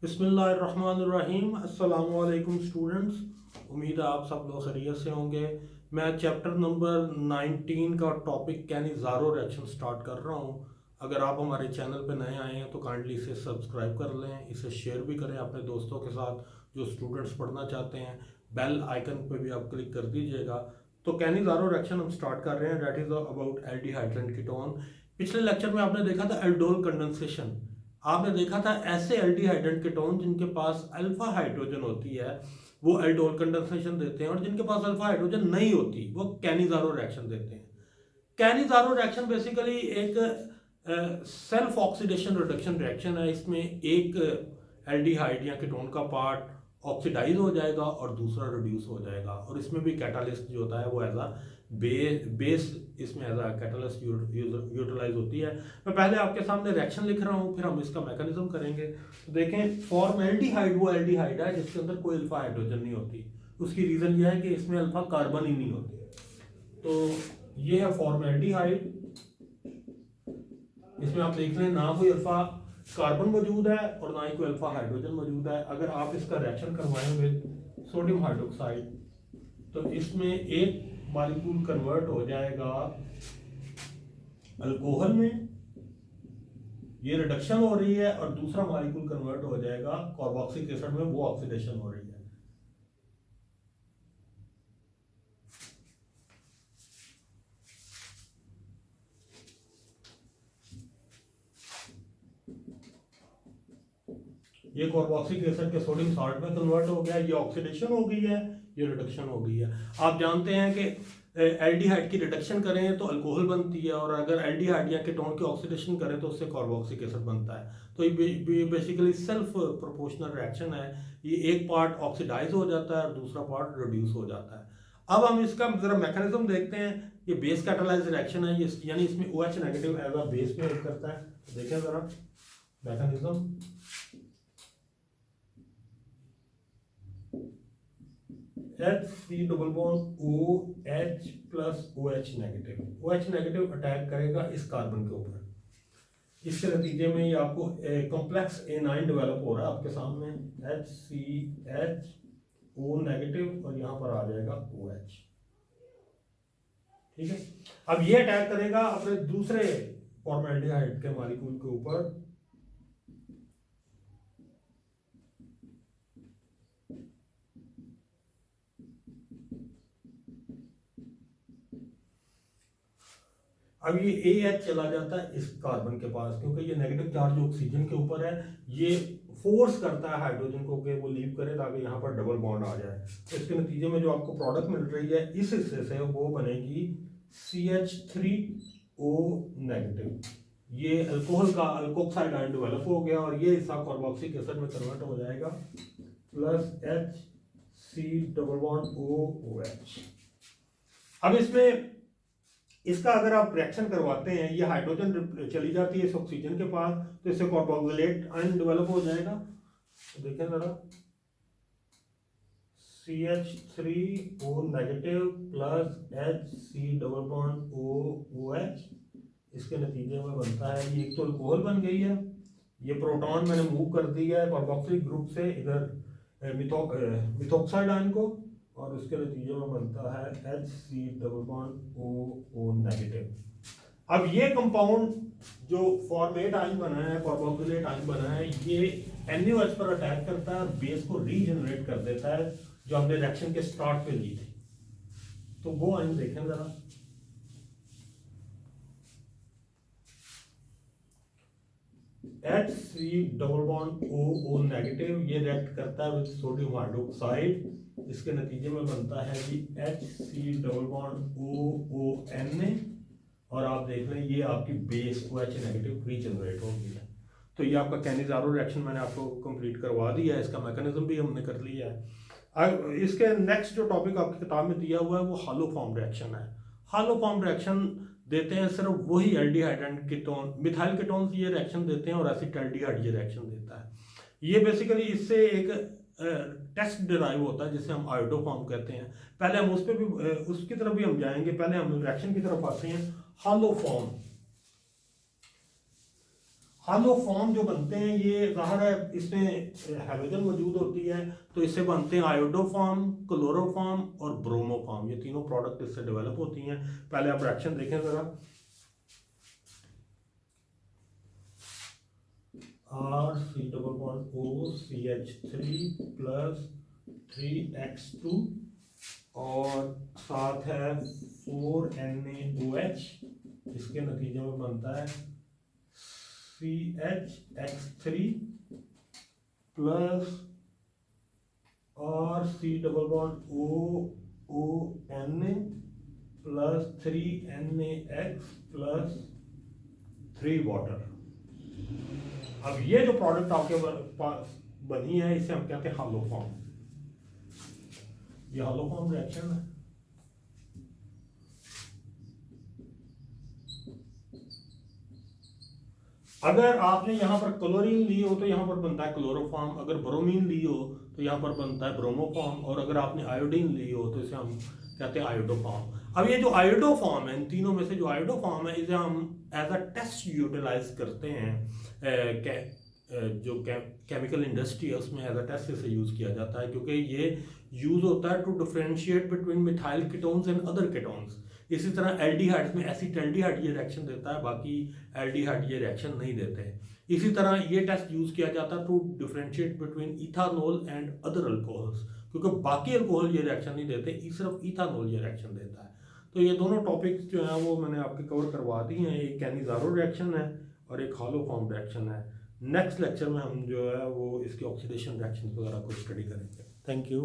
बिस्मिल्लाहिर्रहमानिर्रहीम। अस्सलामु अलैकुम स्टूडेंट्स, उम्मीद है आप सब लोग खैरियत से होंगे। मैं चैप्टर नंबर 19 का टॉपिक यानी ज़ारो रिएक्शन स्टार्ट कर रहा हूँ। अगर आप हमारे चैनल पर नए आए हैं तो काइंडली इसे सब्सक्राइब कर लें, इसे शेयर भी करें अपने दोस्तों के साथ जो स्टूडेंट्स पढ़ना चाहते हैं। बेल आइकन पे भी आप क्लिक कर दीजिएगा। तो कैनी ज़ारो रिएक्शन हम स्टार्ट कर रहे हैं, that is about aldehyde and ketone. पिछले लेक्चर में आपने देखा था एल्डोल कंडेंसेशन। आपने देखा था ऐसे एल्डिहाइड एंड कीटोन जिनके पास अल्फा हाइड्रोजन होती है वो एल्डोल कंडेंसेशन देते हैं, और जिनके पास अल्फा हाइड्रोजन नहीं होती वो कैनिज़ारो रिएक्शन देते हैं। कैनिज़ारो रिएक्शन बेसिकली एक सेल्फ ऑक्सीडेशन रिडक्शन रिएक्शन है। इसमें एक एल्डिहाइड या कीटोन का पार्ट ऑक्सीडाइज हो जाएगा और दूसरा रिड्यूस हो जाएगा, और इसमें भी कैटालिस्ट जो होता है वो एज अ बेस इसमें एज अ कैटालिस्ट यूटिलाइज होती है। मैं पहले आपके सामने रिएक्शन लिख रहा हूँ, फिर हम इसका मैकेनिज्म करेंगे। तो देखें, फॉर्मेल्डिहाइड वो एल्डिहाइड है जिसके अंदर कोई अल्फा हाइड्रोजन नहीं होती। उसकी रीज़न यह है कि इसमें अल्फा कार्बन ही नहीं होती। तो ये है फॉर्मेल्डिहाइड। इसमें आप देख लें, ना कोई अल्फा कार्बन मौजूद है और ना ही कोई अल्फा हाइड्रोजन मौजूद है। अगर आप इसका रिएक्शन करवाएं विद सोडियम हाइड्रोक्साइड तो इसमें एक मॉलिक्यूल कन्वर्ट हो जाएगा अल्कोहल में, ये रिडक्शन हो रही है, और दूसरा मॉलिक्यूल कन्वर्ट हो जाएगा कार्बोक्सिलिक एसिड में, वो ऑक्सीडेशन हो रही है। ये कार्बोक्सिलिक एसिड के सोडियम साल्ट में कन्वर्ट हो गया, ये ऑक्सीडेशन हो गई है, ये रिडक्शन हो गई है। आप जानते हैं कि एल्डिहाइड की रिडक्शन करें तो अल्कोहल बनती है, और अगर एल्डिहाइड या कीटोन की ऑक्सीडेशन करें तो उससे कार्बोक्सिलिक एसिड बनता है। तो ये बेसिकली सेल्फ प्रोपोर्शनल रिएक्शन है। ये एक पार्ट ऑक्सीडाइज हो जाता है और दूसरा पार्ट रिड्यूस हो जाता है। अब हम इसका जरा मैकेनिज्म देखते हैं। ये बेस कैटालाइज रिएक्शन है, ये यानी इसमें OH negative as a base में हेल्प करता है। देखें जरा mechanism. HC double bond OH plus OH negative, OH negative attack करेगा इस कार्बन के ऊपर। इसके नतीजे में ये आपको कॉम्प्लेक्स A9 डेवलप हो रहा है आपके सामने, HCHO नेगेटिव, और यहाँ पर आ जाएगा OH। ठीक है, अब ये अटैक करेगा अपने दूसरे फॉर्मेल्डिहाइड के मॉलिक्यूल के ऊपर। अब ये AH चला जाता है इस कार्बन के पास, क्योंकि ये नेगेटिव चार्ज ऑक्सीजन के ऊपर है। ये फोर्स करता है हाइड्रोजन को कि वो लीव करे ताकि यहाँ पर डबल बॉन्ड आ जाए। तो इसके नतीजे में जो आपको प्रोडक्ट मिल रही है इस हिस्से से वो बनेगी CH3O नेगेटिव। ये अल्कोहल का अल्कोक्साइड आयन डेवलप हो गया, और ये हिस्सा कार्बोक्सिलिक एसिड में कन्वर्ट हो जाएगा, plus HC double bond OH। अब इसमें इसका अगर आप रिएक्शन करवाते हैं, ये हाइड्रोजन चली जाती है इस ऑक्सीजन के पास, तो इससे कार्बोक्सिलेट आयन डेवलप हो जाएगा। तो देखें जरा, CH3O negative plus HC double bond OH। इसके नतीजे में बनता है ये, एक तो अल्कोहल बन गई है, ये प्रोटॉन मैंने मूव कर दिया है कार्बोक्सिलिक ग्रुप से इधर मिथॉक्साइड आयन को, और उसके नतीजे में बनता है HC double bond O negative. अब ये कंपाउंड जो फॉर्मेट आयन बना है, कार्बोक्सिलेट आयन बना है, ये NaOH पर अटैक करता है और बेस को रीजनरेट कर देता है जो हमने रिएक्शन के स्टार्ट पे ली थी। तो वो आयन देखें जरा, HC double bond O negative, ये रिएक्ट करता है विद सोडियम हाइड्रोक्साइड। इसके नतीजे में बनता है कि HC डबल बॉन्ड ONA, और आप देख लें ये आपकी बेस OH नेगेटिव रीजनरेट हो गई है। तो ये आपका कैनिज़ारो रिएक्शन मैंने आपको कंप्लीट करवा दिया है, इसका मैकेनिज्म भी हमने कर लिया है। अब इसके नेक्स्ट जो टॉपिक आपकी किताब में दिया हुआ है वो हालो फॉर्म रिएक्शन है। हालो फॉर्म रिएक्शन देते हैं सिर्फ वही aldehyde and ketone, methyl ketone ये रिएक्शन देते हैं, और एसिटाल्डिहाइड ये रिएक्शन देता है। ये बेसिकली इससे एक टेस्ट डिराइव होता है जिसे हम आयोडो फॉर्म कहते हैं। पहले हम उस पर भी उसकी तरफ भी हम जाएंगे, पहले हम रिएक्शन की तरफ आते हैं। हालो फॉर्म, हालो फॉर्म जो बनते हैं ये ज़ाहिर है इसमें हाइड्रोजन मौजूद होती है, तो इससे बनते हैं आयोडोफॉर्म, क्लोरोफॉर्म और ब्रोमोफॉर्म। ये तीनों प्रोडक्ट इससे डेवलप होती हैं। पहले आप रिएक्शन देखें ज़रा। RC≡OCH3 प्लस 3X2 और साथ है 4NaOH। इसके नतीजे में बनता है CH3 plus RC≡OONA plus 3NaX plus 3 water. अब ये जो प्रोडक्ट आपके पास बनी है इसे हम कहते हैं हालो फॉर्म। ये हालो फॉर्म रिएक्शन है। अगर आपने यहाँ पर क्लोरीन ली हो तो यहाँ पर बनता है क्लोरोफॉर्म, अगर ब्रोमीन ली हो तो यहाँ पर बनता है ब्रोमोफॉर्म, और अगर आपने आयोडीन ली हो तो इसे हम कहते हैं आयोडोफॉर्म। अब ये जो आयोडोफॉर्म है, इन तीनों में से जो आयोडोफॉर्म है इसे हम एज अ टेस्ट यूटिलाइज करते हैं। जो केमिकल इंडस्ट्री है उसमें एज अ टेस्ट इसे यूज़ किया जाता है, क्योंकि ये यूज़ होता है to differentiate between methyl ketones and other ketones. इसी तरह एल्डिहाइड्स में एसिटाल्डिहाइड ये रिएक्शन देता है, बाकी एल्डिहाइड ये रिएक्शन नहीं देते। इसी तरह ये टेस्ट यूज़ किया जाता है to differentiate between ethanol and other alcohols, क्योंकि बाकी अल्कोहल ये रिएक्शन नहीं देते, सिर्फ इथानॉल ये रिएक्शन देता है। तो ये दोनों टॉपिक्स जो हैं वो मैंने आपके कवर करवा दी हैं। एक कैनिज़ारो रिएक्शन है और एक हालो फॉर्म रिएक्शन है। नेक्स्ट लेक्चर में हम जो है वो इसके ऑक्सीडेशन रिएक्शन वगैरह को स्टडी करेंगे। Thank you.